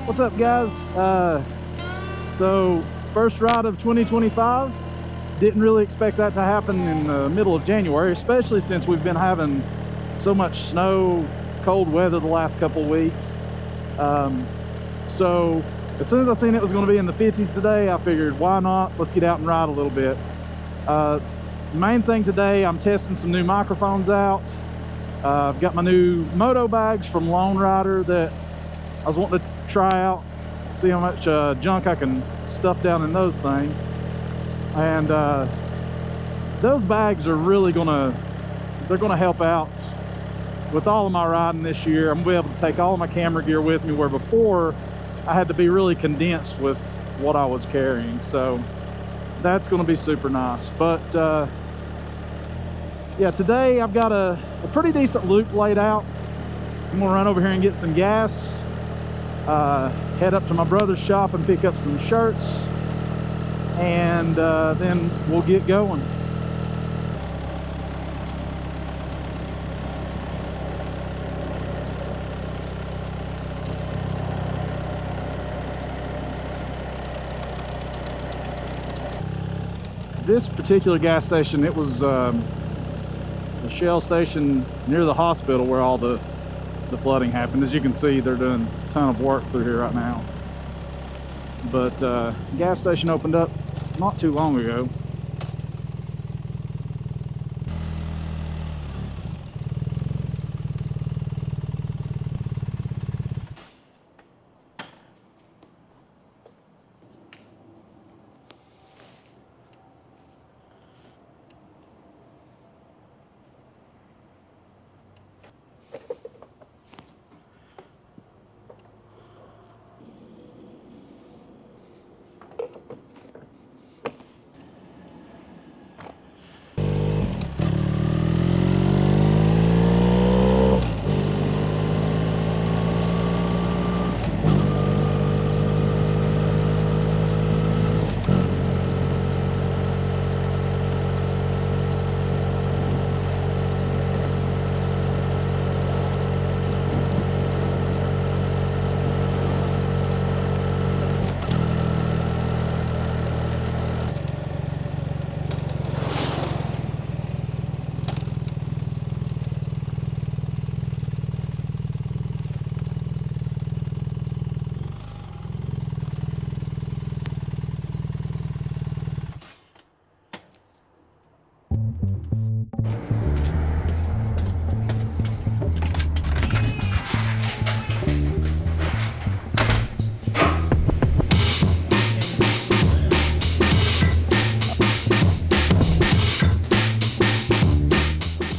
What's up, guys? So first ride of 2025. Didn't really expect that to happen in the middle of January, especially since we've been having so much snow, cold weather the last couple weeks. So as soon as I seen it was going to be in the 50s today, I figured, why not? Let's get out and ride a little bit. Main thing today, I'm testing some new microphones out. I've got my new moto bags from Lone Rider that I was wanting to try out, see how much junk I can stuff down in those things. And those bags are really gonna help out with all of my riding this year. I'm gonna be able to take all of my camera gear with me, where before I had to be really condensed with what I was carrying. So that's gonna be super nice. But yeah, today I've got a pretty decent loop laid out. I'm gonna run over here and get some gas, head up to my brother's shop and pick up some shirts, and then we'll get going. This particular gas station, it was the Shell station near the hospital where all the flooding happened. As you can see, they're doing a ton of work through here right now. But gas station opened up not too long ago.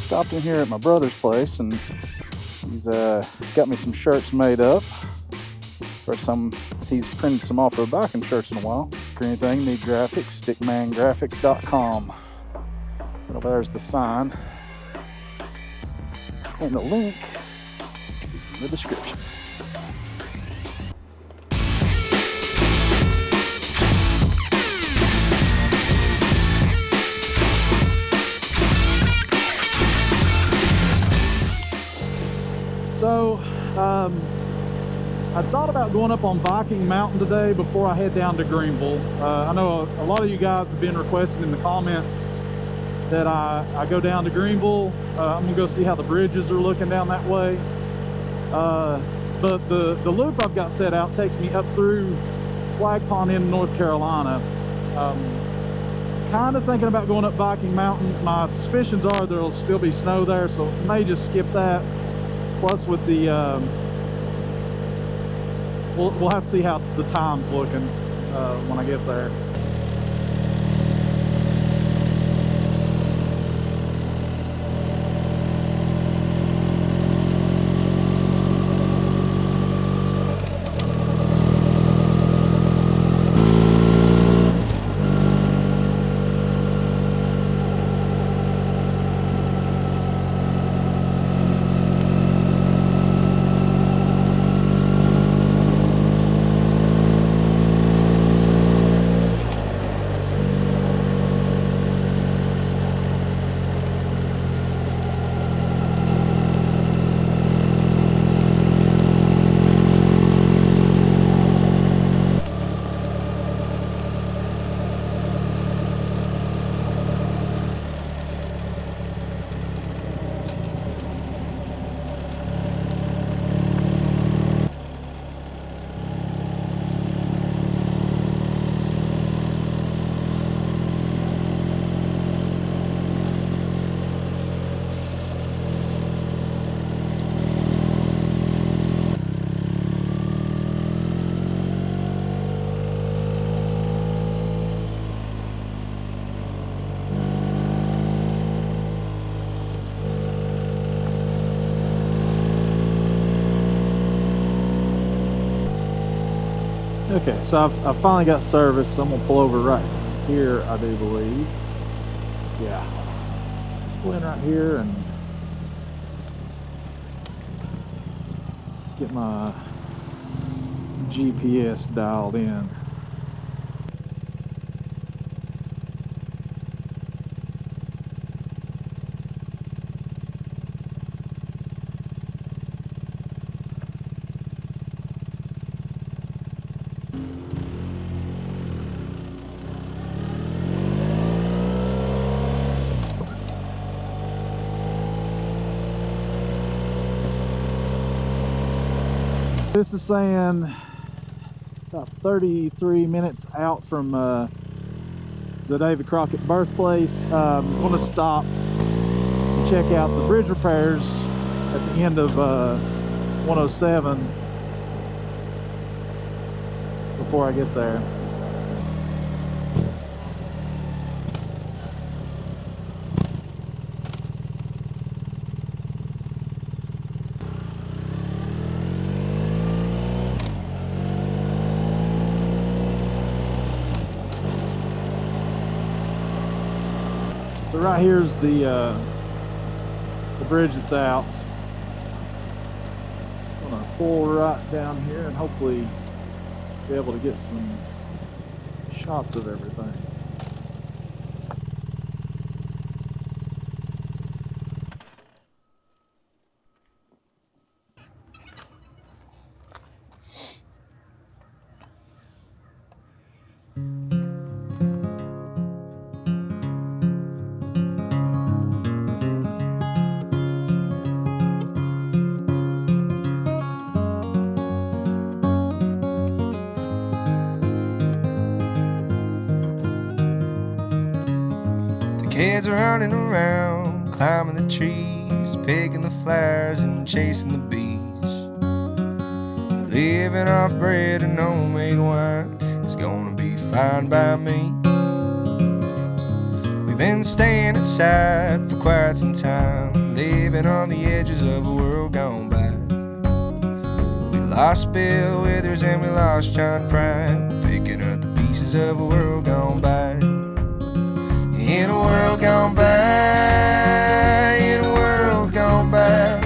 Stopped in here at my brother's place, and he's got me some shirts made up. First time he's printed some off-road biking shirts in a while. For anything, need graphics, stickmangraphics.com. Well, there's the sign, and the link in the description. So, I thought about going up on Viking Mountain today before I head down to Greenville. I know a lot of you guys have been requesting in the comments that I go down to Greenville. I'm gonna go see how the bridges are looking down that way. But the loop I've got set out takes me up through Flag Pond in North Carolina. Kind of thinking about going up Viking Mountain. My suspicions are there'll still be snow there, so I may just skip that. Plus with the, we'll have to see how the time's looking when I get there. Okay, so I've finally got service, so I'm gonna pull over right here, I do believe. Yeah. Pull in right here and get my GPS dialed in. This is saying about 33 minutes out from the Davy Crockett Birthplace. I'm going to stop and check out the bridge repairs at the end of 107 before I get there. So right here's the bridge that's out. I'm gonna pull right down here and hopefully be able to get some shots of everything. Kids are running around, climbing the trees, picking the flowers and chasing the bees. Living off bread and homemade wine is gonna be fine by me. We've been staying inside for quite some time, living on the edges of a world gone by. We lost Bill Withers and we lost John Prine, picking up the pieces of a world gone by. In a world gone by, in a world gone by,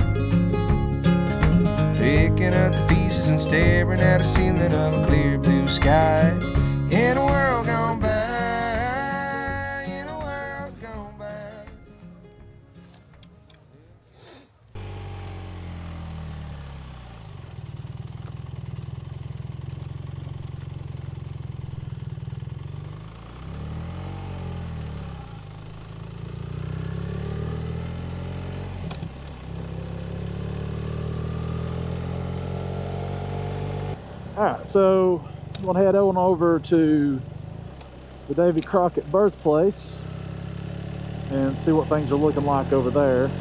picking up the pieces and staring at a ceiling of a clear blue sky. In a world gone by, in a world gone by. Alright, so I'm going to head on over to the Davy Crockett Birthplace and see what things are looking like over there.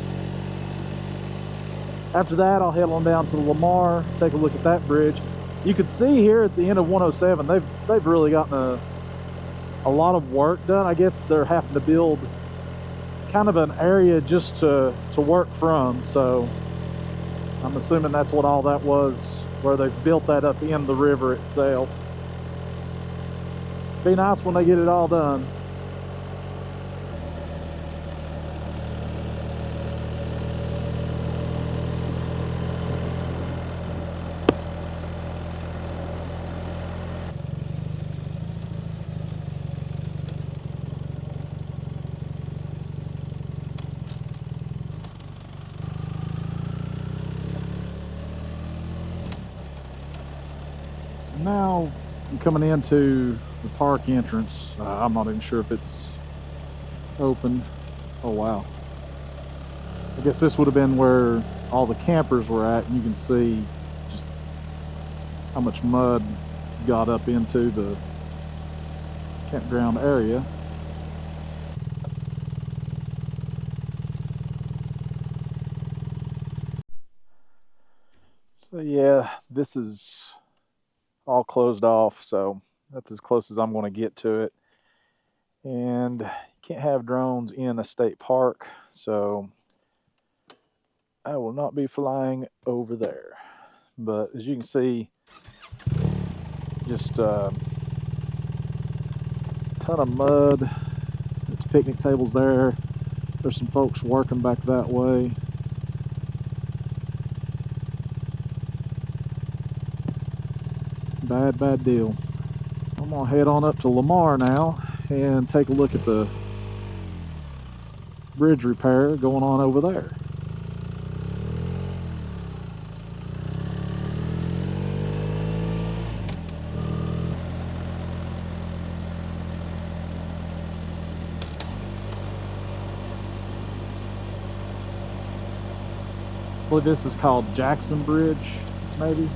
After that, I'll head on down to Lamar, take a look at that bridge. You can see here at the end of 107, they've really gotten a lot of work done. I guess they're having to build kind of an area just to work from, so I'm assuming that's what all that was, where they've built that up in the river itself. Be nice when they get it all done. Now I'm coming into the park entrance. I'm not even sure if it's open. Oh wow. I guess this would have been where all the campers were at, and you can see just how much mud got up into the campground area. So yeah, this is all closed off, so that's as close as I'm going to get to it. And you can't have drones in a state park, so I will not be flying over there. But as you can see, Just a ton of mud. It's picnic tables there. There's some folks working back that way. Bad deal. I'm gonna head on up to Lamar now and take a look at the bridge repair going on over there. I believe this is called Jackson Bridge, maybe.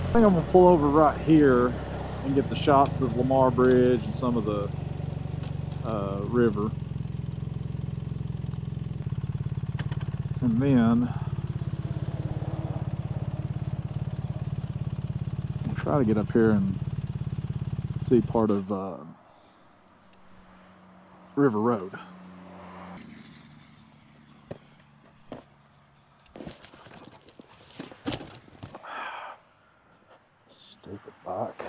I think I'm gonna pull over right here and get the shots of Lamar Bridge and some of the river. And then I'll try to get up here and see part of River Road. Stupid bike.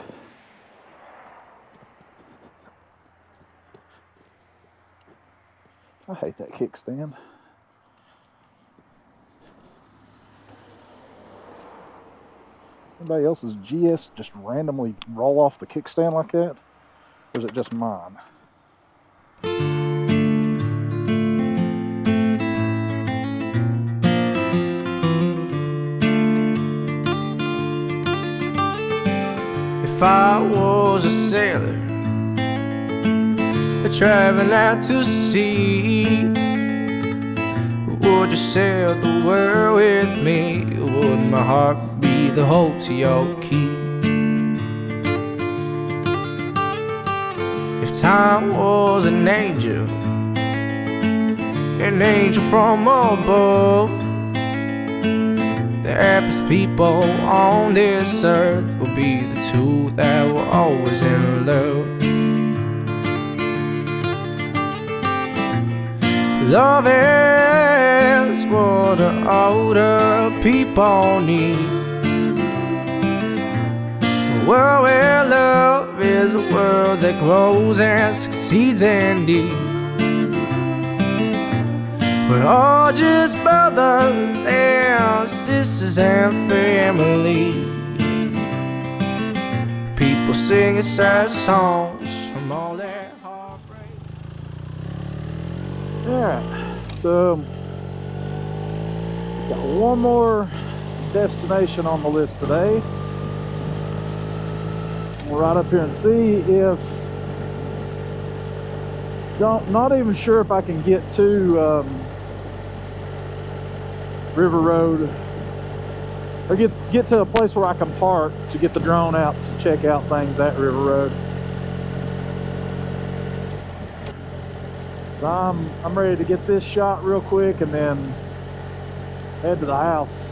I hate that kickstand. Anybody else's GS just randomly roll off the kickstand like that? Or is it just mine? If I was a sailor traveling out to sea, would you sail the world with me? Would my heart be the hope to your key? If time was an angel from above, the happiest people on this earth will be the two that were always in love. Love is what the older people need. A world where love is a world that grows and succeeds indeed. We're all just brothers and sisters and family. People singing sad songs from all their heartbreak. Alright, so got one more destination on the list today. We'll ride up here and see if, not even sure if I can get to River Road, or get to a place where I can park to get the drone out to check out things at River Road. So I'm ready to get this shot real quick and then head to the house.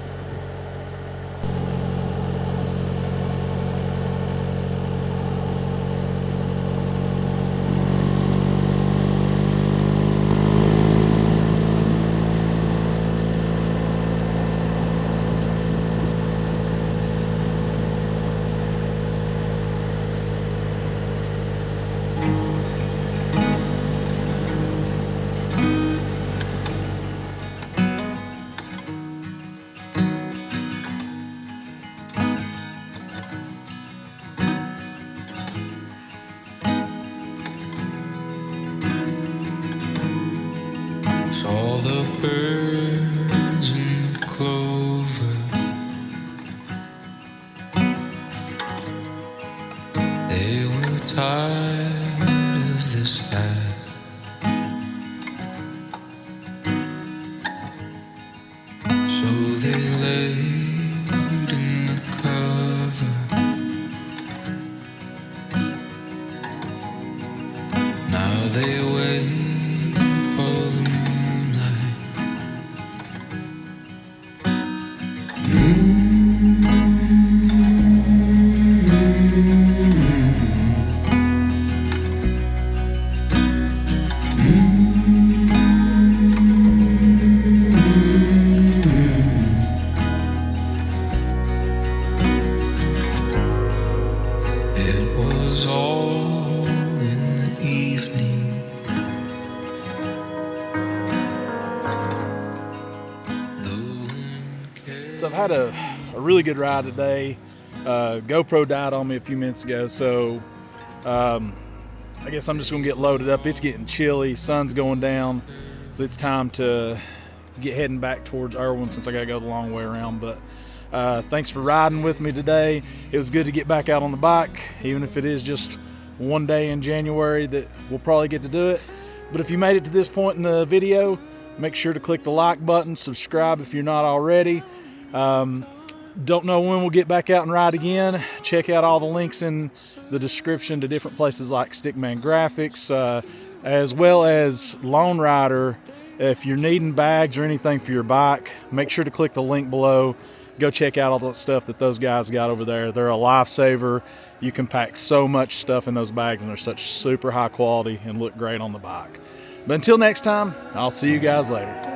all the birds and the clover, they were tired of this life. So they laid in the cover. Now they wait for the moonlight. It was all in the evening. So I've had a really good ride today. GoPro died on me a few minutes ago, so I guess I'm just gonna get loaded up. It's getting chilly, sun's going down, so it's time to get heading back towards Erwin since I gotta go the long way around. But thanks for riding with me today. It was good to get back out on the bike, even if it is just one day in January that we'll probably get to do it. But if you made it to this point in the video, make sure to click the like button, subscribe if you're not already. Don't know when we'll get back out and ride again. Check out all the links in the description to different places like Stickman GraphX, as well as Lone Rider. If you're needing bags or anything for your bike, make sure to click the link below. Go check out all the stuff that those guys got over there. They're a lifesaver. You can pack so much stuff in those bags, and they're such super high quality and look great on the bike. But until next time, I'll see you guys later.